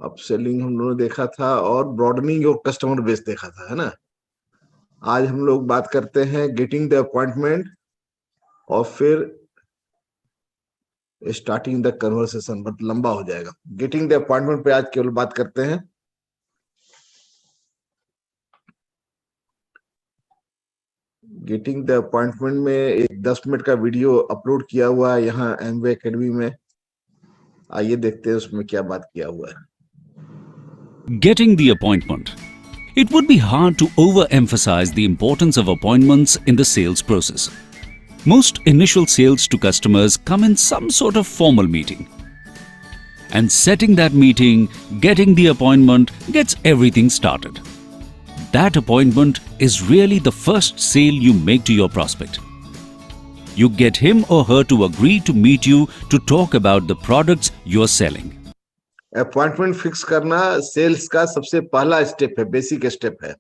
Upselling हम लोगों ने देखा था और ब्रॉडनिंग योर कस्टमर बेस देखा था, है ना। आज हम लोग बात करते हैं गेटिंग द अपॉइंटमेंट और फिर स्टार्टिंग द कन्वर्सेशन, बट लंबा हो जाएगा। गेटिंग द अपॉइंटमेंट पे आज केवल बात करते हैं। गेटिंग द अपॉइंटमेंट में एक 10 मिनट का वीडियो अपलोड किया हुआ है यहाँ एमवे एकेडमी में। आइए देखते हैं उसमें क्या बात किया हुआ है। Getting the appointment. It would be hard to overemphasize the importance of appointments in the sales process. Most initial sales to customers come in some sort of formal meeting. And setting that meeting, getting the appointment, gets everything started. That appointment is really the first sale you make to your prospect. You get him or her to agree to meet you to talk about the products you're selling. Appointment fix करना sales का सबसे पहला step है, basic step है।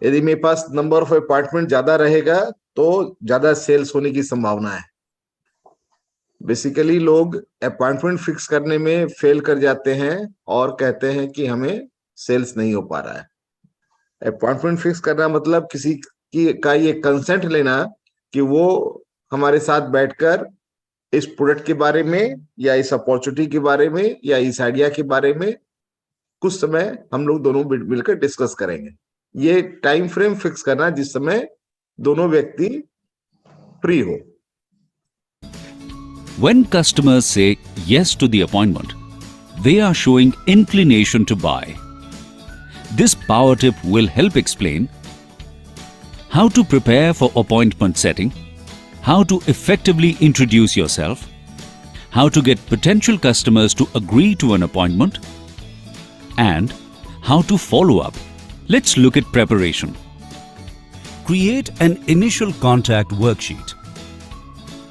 यदि मेरे पास number of appointment ज्यादा रहेगा तो ज्यादा सेल्स होने की संभावना है। बेसिकली लोग अपॉइंटमेंट फिक्स करने में फेल कर जाते हैं और कहते हैं कि हमें सेल्स नहीं हो पा रहा है। अपॉइंटमेंट फिक्स करना मतलब किसी की का ये कंसेंट लेना कि वो हमारे साथ बैठकर इस प्रोडक्ट के बारे में या इस अपॉर्चुनिटी के बारे में या इस आइडिया के बारे में कुछ समय हम लोग दोनों मिलकर डिस्कस करेंगे। ये टाइम फ्रेम फिक्स करना जिस समय दोनों व्यक्ति फ्री हो। When customers say yes to the appointment, they are showing inclination to buy. This power tip will help explain how to prepare for appointment setting, how to effectively introduce yourself, how to get potential customers to agree to an appointment, and how to follow up. Let's look at preparation. Create an initial contact worksheet.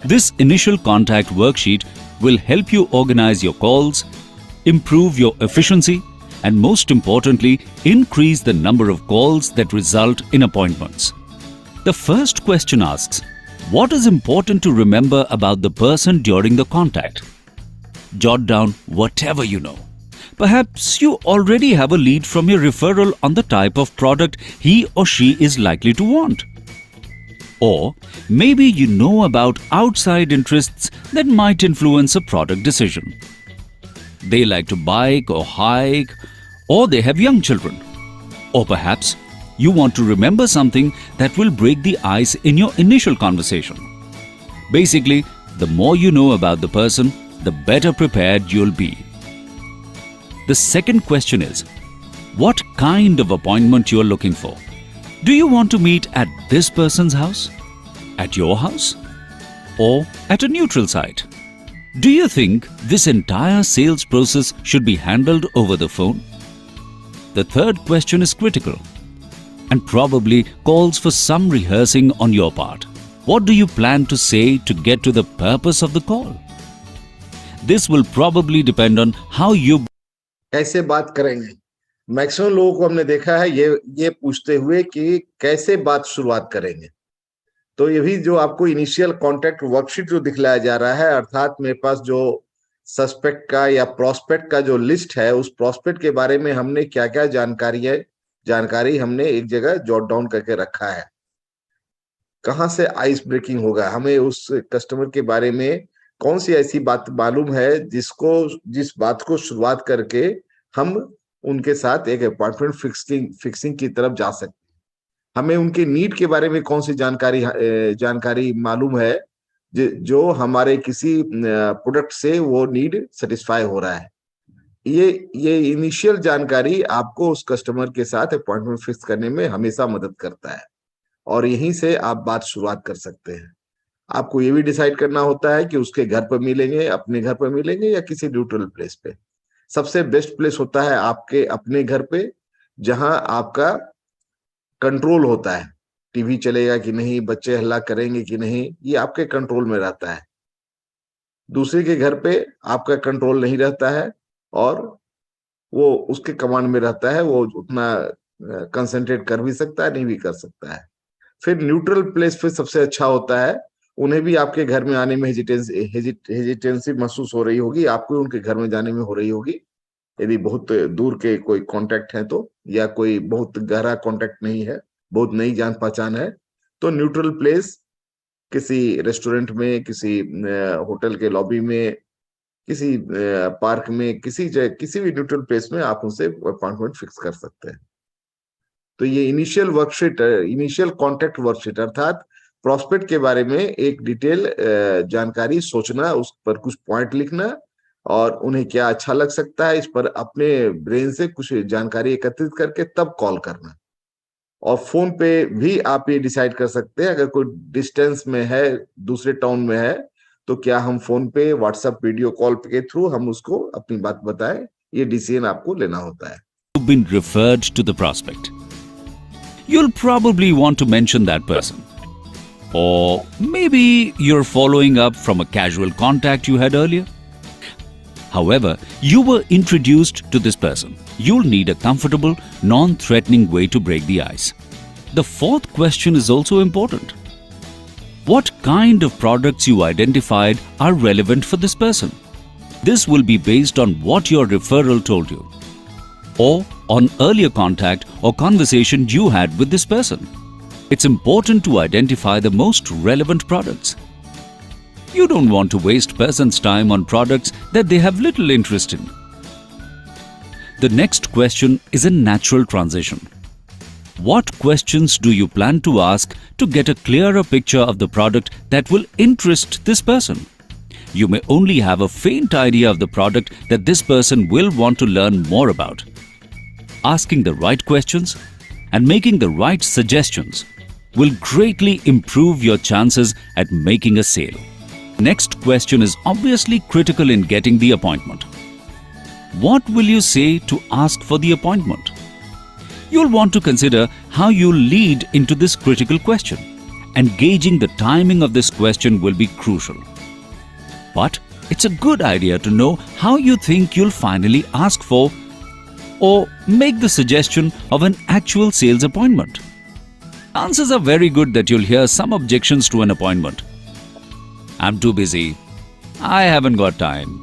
This initial contact worksheet will help you organize your calls, improve your efficiency, and most importantly, increase the number of calls that result in appointments. The first question asks, what is important to remember about the person during the contact? Jot down whatever you know. Perhaps you already have a lead from your referral on the type of product he or she is likely to want. Or maybe you know about outside interests that might influence a product decision. They like to bike or hike, or they have young children. Or perhaps you want to remember something that will break the ice in your initial conversation. Basically, the more you know about the person, the better prepared you'll be. The second question is, what kind of appointment you're looking for? Do you want to meet at this person's house? At your house? Or at a neutral site? Do you think this entire sales process should be handled over the phone? The third question is critical and probably calls for some rehearsing on your part. What do you plan to say to get to the purpose of the call? This will probably depend on how you कैसे बात करेंगे। Maximum लोगों को हमने देखा है ये पूछते हुए कि कैसे बात शुरुआत करेंगे। तो ये भी जो आपको इनिशियल कॉन्टेक्ट वर्कशीट जो दिखलाया जा रहा है, अर्थात मेरे पास जो सस्पेक्ट का या प्रोस्पेक्ट का जो लिस्ट है, उस प्रोस्पेक्ट के बारे में हमने क्या क्या जानकारी हमने एक जगह जॉट डाउन करके रखा है। कहाँ से आइस ब्रेकिंग होगा, हमें उस कस्टमर के बारे में कौन सी ऐसी बात मालूम है जिस बात को शुरुआत करके हम उनके साथ एक अपॉइंटमेंट फिक्सिंग की तरफ जा सकते हैं। हमें उनके नीड के बारे में कौन सी जानकारी मालूम है जो हमारे किसी प्रोडक्ट से वो नीड सेटिस्फाई हो रहा है। ये इनिशियल जानकारी आपको उस कस्टमर के साथ अपॉइंटमेंट फिक्स करने में हमेशा मदद करता है और यहीं से आप बात शुरुआत कर सकते हैं। आपको ये भी डिसाइड करना होता है कि उसके घर पर मिलेंगे, अपने घर पर मिलेंगे या किसी न्यूट्रल प्लेस पे। सबसे बेस्ट प्लेस होता है आपके अपने घर पे, जहां आपका कंट्रोल होता है। टीवी चलेगा कि नहीं, बच्चे हल्ला करेंगे कि नहीं, ये आपके कंट्रोल में रहता है। दूसरे के घर पे आपका कंट्रोल नहीं रहता है और वो उसके कमांड में रहता है, वो उतना कंसंट्रेट कर भी सकता है, नहीं भी कर सकता है। फिर न्यूट्रल प्लेस पे सबसे अच्छा होता है, उन्हें भी आपके घर में आने में हेजिटेंसी महसूस हो रही होगी, आपको उनके घर में जाने में हो रही होगी। यदि बहुत दूर के कोई कांटेक्ट है तो, या कोई बहुत गहरा कांटेक्ट नहीं है, बहुत नई जान पहचान है, तो न्यूट्रल प्लेस, किसी रेस्टोरेंट में, किसी होटल के लॉबी में, किसी पार्क में, किसी भी न्यूट्रल प्लेस में आप उनसे अपॉइंटमेंट फिक्स कर सकते हैं। तो ये initial worksheet, initial contact worksheet, अर्थात प्रोस्पेक्ट के बारे में एक डिटेल जानकारी सोचना, उस पर कुछ पॉइंट लिखना और उन्हें क्या अच्छा लग सकता है, इस पर अपने ब्रेन से कुछ जानकारी एकत्रित करके तब कॉल करना। और फोन पे भी आप ये डिसाइड कर सकते हैं, अगर कोई डिस्टेंस में है, दूसरे टाउन में है, तो क्या हम फोन पे, व्हाट्सएप वीडियो कॉल के थ्रू हम उसको अपनी बात बताएं, ये डिसीजन आपको लेना होता है। You've been referred to the prospect. You'll probably want to mention that person. Or maybe you're following up from a casual contact you had earlier. However, you were introduced to this person. You'll need a comfortable, non-threatening way to break the ice. The fourth question is also important. What kind of products you identified are relevant for this person? This will be based on what your referral told you, or on earlier contact or conversation you had with this person. It's important to identify the most relevant products. You don't want to waste person's time on products that they have little interest in. The next question is a natural transition. What questions do you plan to ask to get a clearer picture of the product that will interest this person? You may only have a faint idea of the product that this person will want to learn more about. Asking the right questions and making the right suggestions will greatly improve your chances at making a sale. Next question is obviously critical in getting the appointment. What will you say to ask for the appointment? You'll want to consider how you'll lead into this critical question, and gauging the timing of this question will be crucial. But it's a good idea to know how you think you'll finally ask for or make the suggestion of an actual sales appointment. Chances are very good that you'll hear some objections to an appointment. I'm too busy. I haven't got time.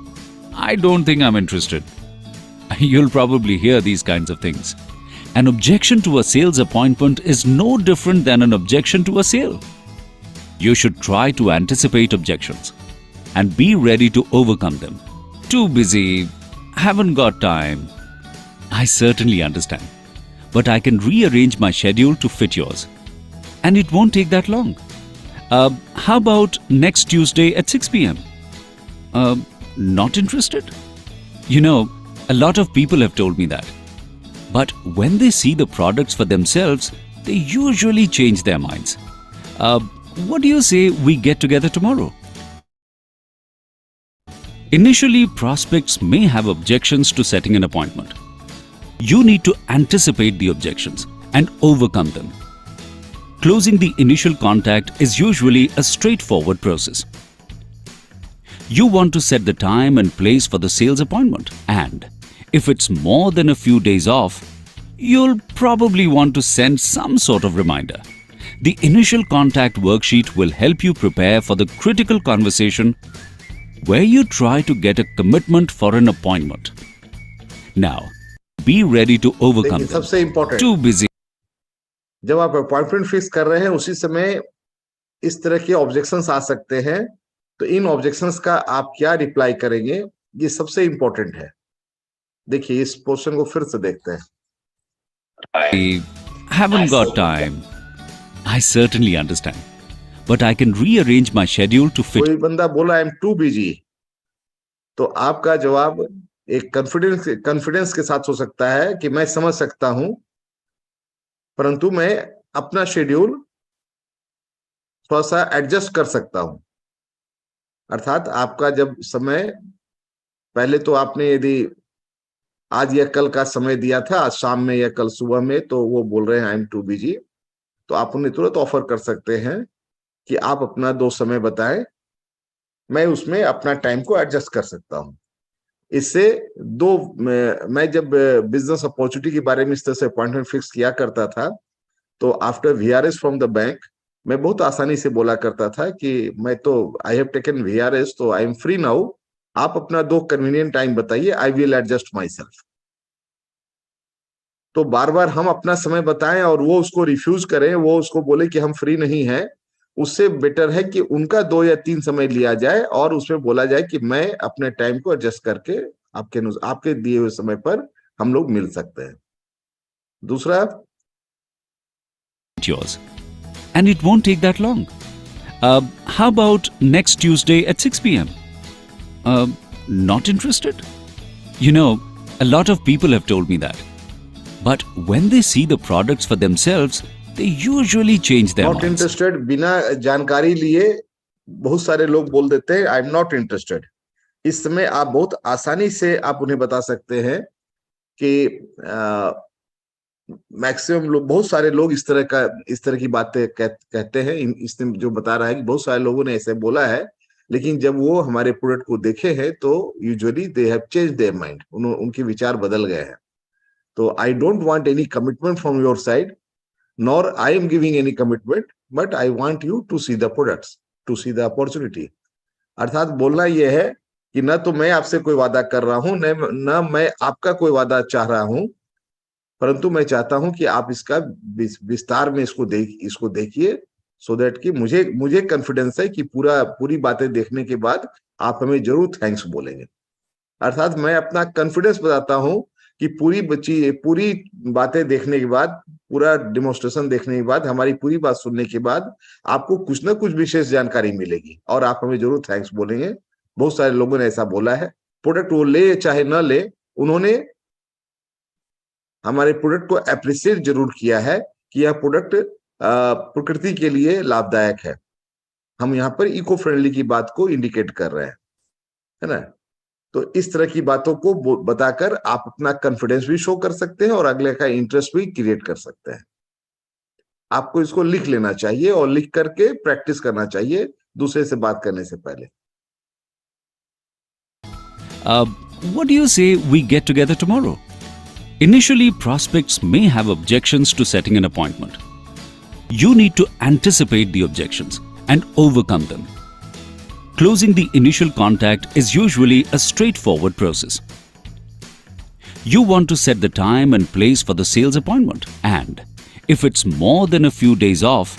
I don't think I'm interested. You'll probably hear these kinds of things. An objection to a sales appointment is no different than an objection to a sale. You should try to anticipate objections and be ready to overcome them. Too busy. Haven't got time. I certainly understand. But I can rearrange my schedule to fit yours. And it won't take that long. How about next Tuesday at 6 p.m.? Not interested? You know, a lot of people have told me that. But when they see the products for themselves, they usually change their minds. What do you say we get together tomorrow? Initially, prospects may have objections to setting an appointment. You need to anticipate the objections and overcome them. Closing the initial contact is usually a straightforward process. You want to set the time and place for the sales appointment, and if it's more than a few days off, you'll probably want to send some sort of reminder. The initial contact worksheet will help you prepare for the critical conversation where you try to get a commitment for an appointment. Now, be ready to overcome them. सबसे important, Too busy. जब आप appointment fix कर रहे हैं उसी समय इस तरह के ऑब्जेक्शंस आ सकते हैं, तो इन ऑब्जेक्शंस का आप क्या रिप्लाई करेंगे, ये सबसे इम्पोर्टेंट है। देखिए, इस पोर्शन को फिर से देखते हैं। I haven't got time. I certainly understand. But I can rearrange my schedule to fit. कोई बंदा बोला आई एम टू बिजी, तो आपका जवाब एक कॉन्फिडेंस के साथ हो सकता है कि मैं समझ सकता हूं, परंतु मैं अपना शेड्यूल थोड़ा सा एडजस्ट कर सकता हूं। अर्थात आपका जब समय, पहले तो आपने यदि आज या कल का समय दिया था, आज शाम में या कल सुबह में, तो वो बोल रहे हैं आई एम टू बिजी, तो आप उन्हें तुरंत ऑफर कर सकते हैं कि आप अपना 2 समय बताएं, मैं उसमें अपना टाइम को एडजस्ट कर सकता हूं। इससे मैं जब बिजनेस अपॉर्चुनिटी के बारे में इस तरह से अपॉइंटमेंट फिक्स किया करता था, तो after VRS from the bank मैं बहुत आसानी से बोला करता था कि मैं तो आई हैव टेकन वीआरएस, तो आई एम फ्री नाउ, आप अपना 2 कन्वीनियंट टाइम बताइए, I will adjust my self. तो बार बार हम अपना समय बताएं और वो उसको रिफ्यूज करें, वो उसको बोले कि हम फ्री नहीं है, उससे बेटर है कि उनका 2 या 3 समय लिया जाए और उसमें बोला जाए कि मैं अपने टाइम को एडजस्ट करके आपके दिए हुए समय पर हम लोग मिल सकते हैं। दूसरा, yours. And it won't take that long. How about next Tuesday at 6 p.m.? Not interested? You know, a lot of people have told me that. But when they see the products for themselves, they usually change their not minds. Interested बिना जानकारी लिए बहुत सारे लोग बोल देते हैं I am not interested. इस समय आप बहुत आसानी से आप उन्हें बता सकते हैं कि मैक्सिमम लोग, बहुत सारे लोग इस तरह की बातें कहते हैं। इसने जो बता रहा है कि बहुत सारे लोगों ने ऐसे बोला है, लेकिन जब वो हमारे प्रोडक्ट को देखे हैं तो usually they have change their mind, उनके विचार बदल गए हैं। तो I don't want any commitment from your side, nor I am giving any commitment, but I want you to see the products, to see the opportunity। अर्थात बोलना यह है कि न तो मैं आपसे कोई वादा कर रहा हूं, न मैं आपका कोई वादा चाह रहा हूं, परंतु मैं चाहता हूं कि आप इसका विस्तार में इसको देखिए, सो दैट कि मुझे कॉन्फिडेंस है कि पूरी बातें देखने के बाद आप हमें जरूर थैंक्स बोलेंगे। अर्थात मैं अपना कॉन्फिडेंस बताता हूं कि पूरी बातें देखने के बाद, पूरा डेमोन्स्ट्रेशन देखने के बाद, हमारी पूरी बात सुनने के बाद आपको कुछ ना कुछ विशेष जानकारी मिलेगी और आप हमें जरूर थैंक्स बोलेंगे। बहुत सारे लोगों ने ऐसा बोला है। प्रोडक्ट वो ले चाहे ना ले, उन्होंने हमारे प्रोडक्ट को अप्रिशिएट जरूर किया है कि यह प्रोडक्ट प्रकृति के लिए लाभदायक है। हम यहाँ पर इको फ्रेंडली की बात को इंडिकेट कर रहे हैं, है ना। तो इस तरह की बातों को बताकर आप अपना कॉन्फिडेंस भी शो कर सकते हैं और अगले का इंटरेस्ट भी क्रिएट कर सकते हैं। आपको इसको लिख लेना चाहिए और लिख करके प्रैक्टिस करना चाहिए दूसरे से बात करने से पहले। What do you say we get together tomorrow? Initially, prospects may have objections to setting an appointment. You need to anticipate the objections and overcome them. Closing the initial contact is usually a straightforward process. You want to set the time and place for the sales appointment, and if it's more than a few days off,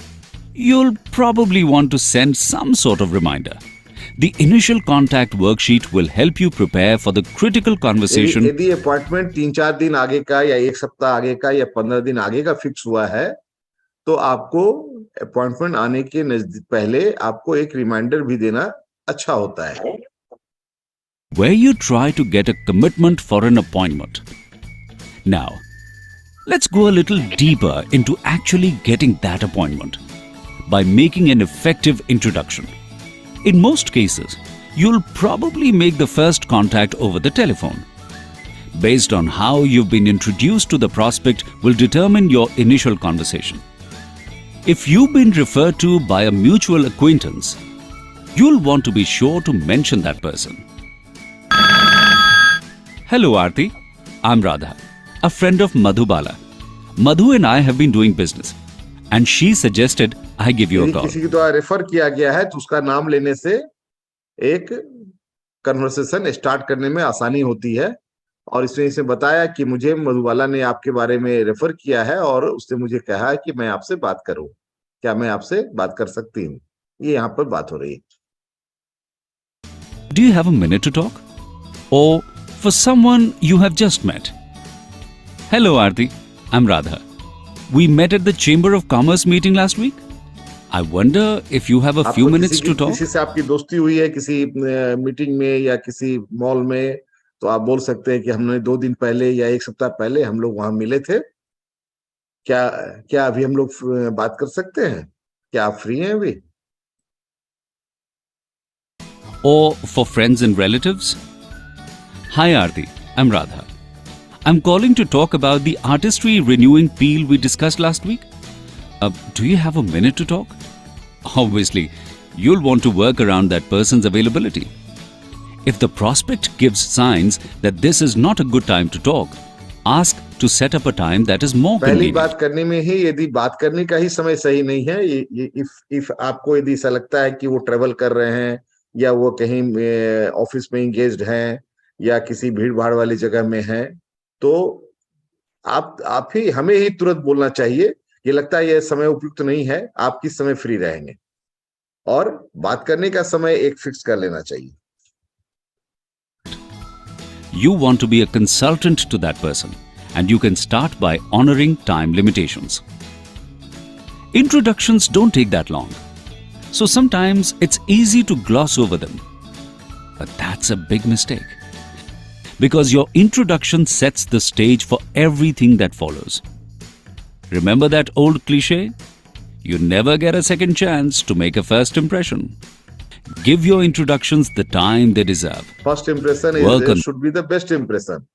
you'll probably want to send some sort of reminder. The initial contact worksheet will help you prepare for the critical conversation. यदि appointment 3-4 दिन आगे का या 1 सप्ताह आगे का या 15 दिन आगे का फिक्स हुआ है, तो आपको अपॉइंटमेंट आने के पहले आपको एक रिमाइंडर भी देना अच्छा होता है। Where you try to get a commitment for an appointment. Now, let's go a little deeper into actually getting that appointment by making an effective introduction. In most cases, you'll probably make the first contact over the telephone. Based on how you've been introduced to the prospect will determine your initial conversation. If you've been referred to by a mutual acquaintance, you'll want to be sure to mention that person. Hello Aarti, I'm Radha, a friend of Madhubala. Madhu and I have been doing business and she suggested I give you a call. किसी के द्वारा refer किया गया है तो उसका नाम लेने से एक कन्वर्सेशन स्टार्ट करने में आसानी होती है, और इसने इसे बताया कि मुझे मधुबाला ने आपके बारे में रेफर किया है और उसने मुझे कहा कि मैं आपसे बात करूं, क्या मैं आपसे बात कर सकती हूँ। ये यहाँ पर बात हो रही है। Do you have a minute to talk? Or for someone you have just met? Hello Aarti, I'm Radha. We met at the Chamber of Commerce meeting last week. I wonder if you have a few minutes to talk. किसी से आपकी दोस्ती हुई है किसी meeting में या किसी मॉल में, तो आप बोल सकते हैं कि हमने 2 दिन पहले या 1 सप्ताह पहले हम लोग वहां मिले थे। क्या अभी हम लोग बात कर सकते हैं? क्या आप फ्री हैं अभी? Or for friends and relatives? Hi Aarti, I'm Radha. I'm calling to talk about the artistry renewing peel we discussed last week. Do you have a minute to talk? Obviously, you'll want to work around that person's availability. If the prospect gives signs that this is not a good time to talk, ask to set up a time that is more पहली convenient. बात करने में ही यदि बात करने का ही समय सही नहीं है, इफ आपको यदि ऐसा लगता है कि वो ट्रेवल कर रहे हैं या वो कहीं ऑफिस में इंगेज्ड हैं या किसी भीड़ भाड़ वाली जगह में हैं, तो आप ही हमें ही तुरंत बोलना चाहिए, ये लगता है ये समय उपयुक्त नहीं है, आप किस समय फ्री रहेंगे, और बात करने का समय एक फिक्स कर लेना चाहिए। You want to be a consultant to that person, and you can start by honoring time limitations. Introductions don't take that long, so sometimes it's easy to gloss over them. But that's a big mistake, because your introduction sets the stage for everything that follows. Remember that old cliche? You never get a second chance to make a first impression. Give your introductions the time they deserve. First impression Work on- should be the best impression.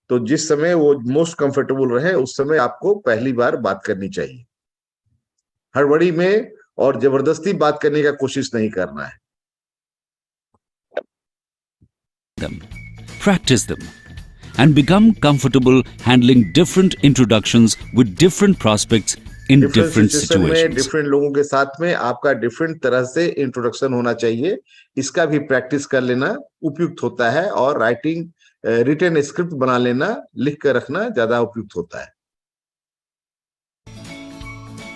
तो जिस समय वो most comfortable रहे उस समय आपको पहली बार बात करनी चाहिए। हड़बड़ी में और जबरदस्ती बात करने का कोशिश नहीं करना है। them, practice them, and become comfortable handling different introductions with different prospects in different situation में situations. डिफरेंट लोगों के साथ में आपका डिफरेंट तरह से इंट्रोडक्शन होना चाहिए। इसका भी प्रैक्टिस कर लेना उपयुक्त होता है, और राइटिंग रिटन स्क्रिप्ट बना लेना, लिख कर रखना ज्यादा उपयुक्त होता है।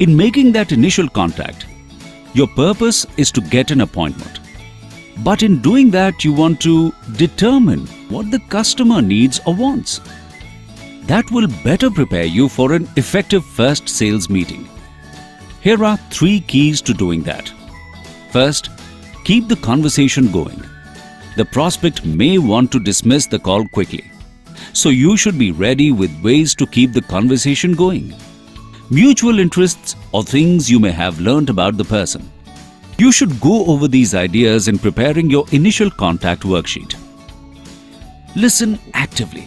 In making that initial contact, your purpose is to get an appointment. But in doing that, you want to determine what the customer needs or wants. That will better prepare you for an effective first sales meeting. Here are 3 keys to doing that. First, keep the conversation going. The prospect may want to dismiss the call quickly, so you should be ready with ways to keep the conversation going. Mutual interests or things you may have learnt about the person. You should go over these ideas in preparing your initial contact worksheet. Listen actively.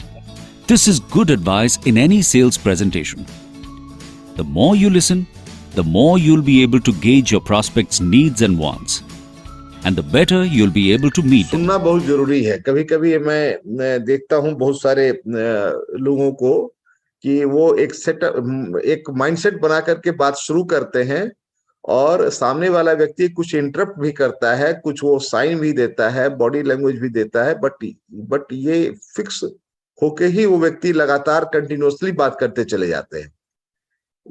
This is good advice in any sales presentation. The more you listen, the more you'll be able to gauge your prospect's needs and wants, and the better you'll be able to meet them. सुनना बहुत जरूरी है। कभी कभी मैं देखता हूं बहुत सारे लोगों को कि वो एक माइंडसेट बना करके बात शुरू करते हैं, और सामने वाला व्यक्ति कुछ इंटरप्ट भी करता है, कुछ वो साइन भी देता है, बॉडी लैंग्वेज भी देता है, बट ये फिक्स होके ही वो व्यक्ति लगातार कंटिन्यूअसली बात करते चले जाते हैं।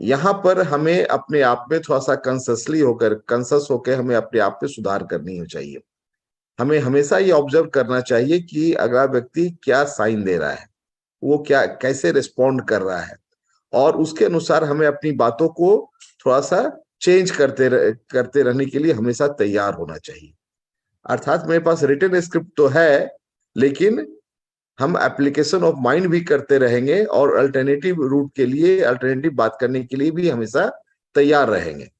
यहाँ पर हमें अपने आप में थोड़ा सा कंसस होकर हमें अपने आप में सुधार करनी चाहिए। हमें हमेशा ये ऑब्जर्व करना चाहिए कि अगला व्यक्ति क्या साइन दे रहा है, वो क्या कैसे रिस्पॉन्ड कर रहा है, और उसके अनुसार हमें अपनी बातों को थोड़ा सा चेंज करते रहने के लिए हमेशा तैयार होना चाहिए। अर्थात मेरे पास रिटन स्क्रिप्ट तो है, लेकिन हम एप्लीकेशन ऑफ माइंड भी करते रहेंगे, और अल्टरनेटिव रूट के लिए, अल्टरनेटिव बात करने के लिए भी हमेशा तैयार रहेंगे।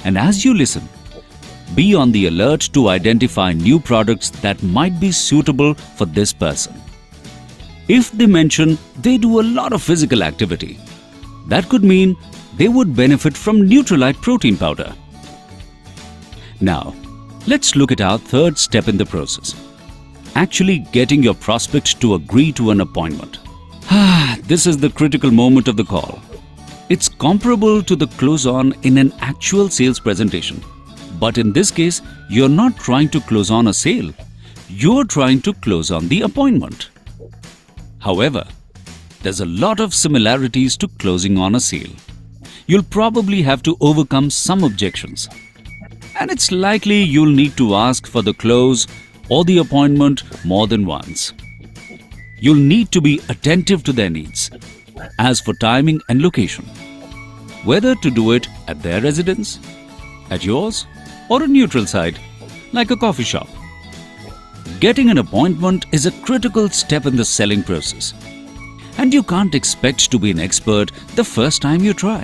And as you listen, be on the alert to identify new products that might be suitable for this person. If they mention they do a lot of physical activity, that could mean they would benefit from Nutrilite protein powder. Now, let's look at our third step in the process. Actually getting your prospect to agree to an appointment. This is the critical moment of the call. It's comparable to the close-on in an actual sales presentation. But in this case, you're not trying to close on a sale. You're trying to close on the appointment. However, there's a lot of similarities to closing on a sale. You'll probably have to overcome some objections. And it's likely you'll need to ask for the close or the appointment more than once. You'll need to be attentive to their needs. As for timing and location, whether to do it at their residence, at yours, or a neutral site, like a coffee shop. Getting an appointment is a critical step in the selling process. And you can't expect to be an expert the first time you try.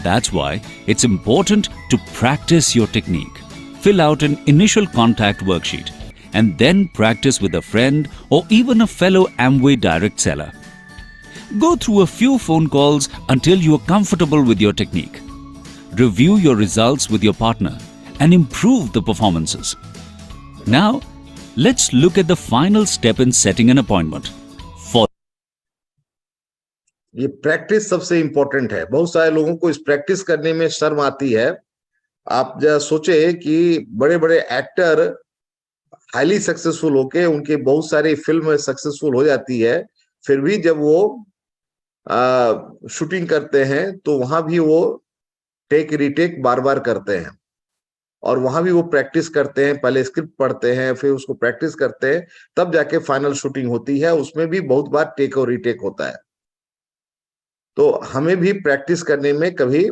That's why it's important to practice your technique. Fill out an initial contact worksheet and then practice with a friend or even a fellow Amway direct seller. Go through a few phone calls until you are comfortable with your technique. Review your results with your partner and improve the performances. Now, let's look at the final step in setting an appointment. ये practice सबसे important है। बहुत सारे लोगों को इस practice करने में शर्म आती है। आप जरा सोचे कि बड़े बड़े एक्टर हाईली सक्सेसफुल होके उनके बहुत सारे फिल्म सक्सेसफुल हो जाती है, फिर भी जब वो शूटिंग करते हैं तो वहां भी वो टेक रिटेक बार बार करते हैं, और वहां भी वो प्रैक्टिस करते हैं, पहले स्क्रिप्ट पढ़ते हैं फिर उसको प्रैक्टिस करते हैं, तब जाके फाइनल शूटिंग होती है। उसमें भी बहुत बार टेक और रिटेक होता है। तो हमें भी प्रैक्टिस करने में कभी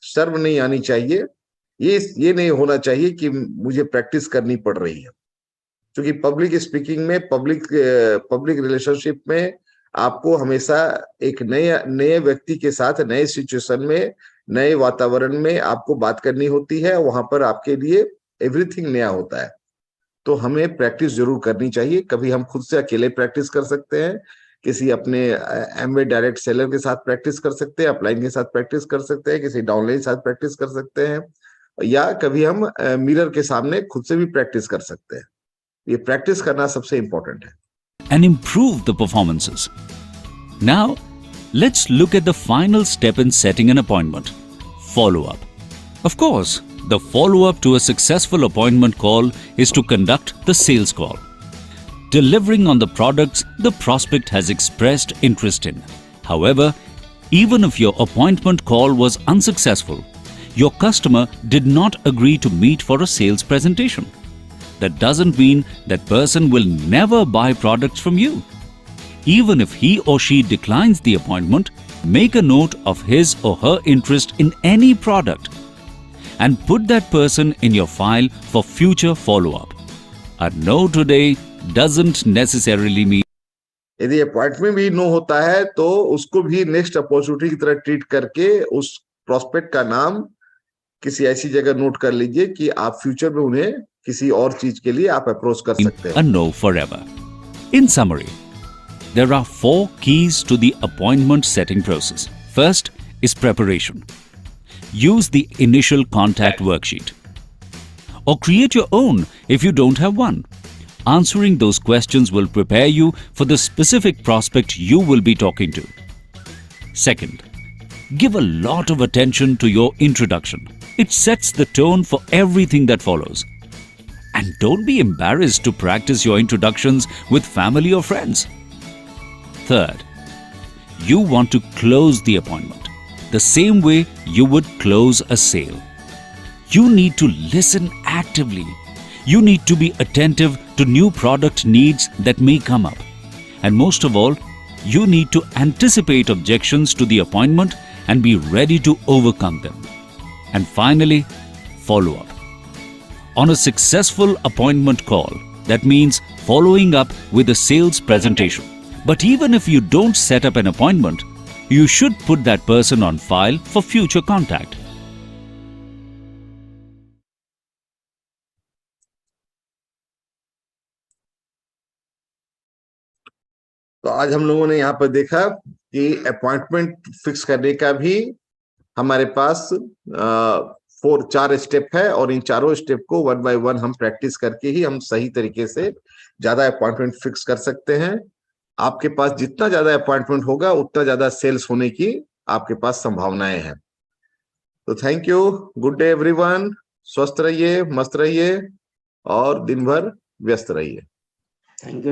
शर्म नहीं आनी चाहिए। ये नहीं होना चाहिए कि मुझे प्रैक्टिस करनी पड़ रही है, क्योंकि पब्लिक स्पीकिंग में, पब्लिक रिलेशनशिप में आपको हमेशा एक नए नए व्यक्ति के साथ नए सिचुएशन में, नए वातावरण में आपको बात करनी होती है। वहां पर आपके लिए एवरीथिंग नया होता है। तो हमें प्रैक्टिस जरूर करनी चाहिए। कभी हम खुद से अकेले प्रैक्टिस कर सकते हैं, किसी अपने एमवे डायरेक्ट सेलर के साथ प्रैक्टिस कर सकते हैं, अपलाइन के साथ प्रैक्टिस कर सकते हैं, किसी डाउनलाइन के साथ प्रैक्टिस कर सकते हैं, या कभी हम मिरर के सामने खुद से भी प्रैक्टिस कर सकते हैं। ये प्रैक्टिस करना सबसे इंपॉर्टेंट है। And improve the performances. Now, let's look at the final step in setting an appointment. Follow-up. Of course, the follow-up to a successful appointment call is to conduct the sales call. Delivering on the products the prospect has expressed interest in. However, even if your appointment call was unsuccessful, your customer did not agree to meet for a sales presentation. That doesn't mean that person will never buy products from you. Even if he or she declines the appointment, make a note of his or her interest in any product and put that person in your file for future follow-up. A no today doesn't necessarily mean यदि appointment भी no होता है तो उसको भी next opportunity की तरह treat करके उस प्रोस्पेक्ट का नाम किसी ऐसी जगह नोट कर लीजिए कि आप फ्यूचर में उन्हें किसी और चीज के लिए आप अप्रोच कर सकते हैं। a no forever. In summary, there are 4 keys to the appointment setting process. First is preparation. Use the initial contact worksheet. Or create your own if you don't have one. Answering those questions will prepare you for the specific prospect you will be talking to. Second, give a lot of attention to your introduction. It sets the tone for everything that follows. And don't be embarrassed to practice your introductions with family or friends. Third, you want to close the appointment the same way you would close a sale. You need to listen actively. You need to be attentive to new product needs that may come up. And most of all, you need to anticipate objections to the appointment and be ready to overcome them. And finally, follow up. On a successful appointment call, that means following up with a sales presentation. But even if you don't set up an appointment, you should put that person on file for future contact. तो आज हम लोगों ने यहाँ पर देखा कि appointment fix करने का भी हमारे पास 4 स्टेप है, और इन चारों स्टेप को 1 बाय 1 हम प्रैक्टिस करके ही हम सही तरीके से ज्यादा अपॉइंटमेंट फिक्स कर सकते हैं। आपके पास जितना ज्यादा अपॉइंटमेंट होगा उतना ज्यादा सेल्स होने की आपके पास संभावनाएं हैं। तो thank you, good day everyone. स्वस्थ रहिए, मस्त रहिए और दिन भर व्यस्त रहिए। Thank you.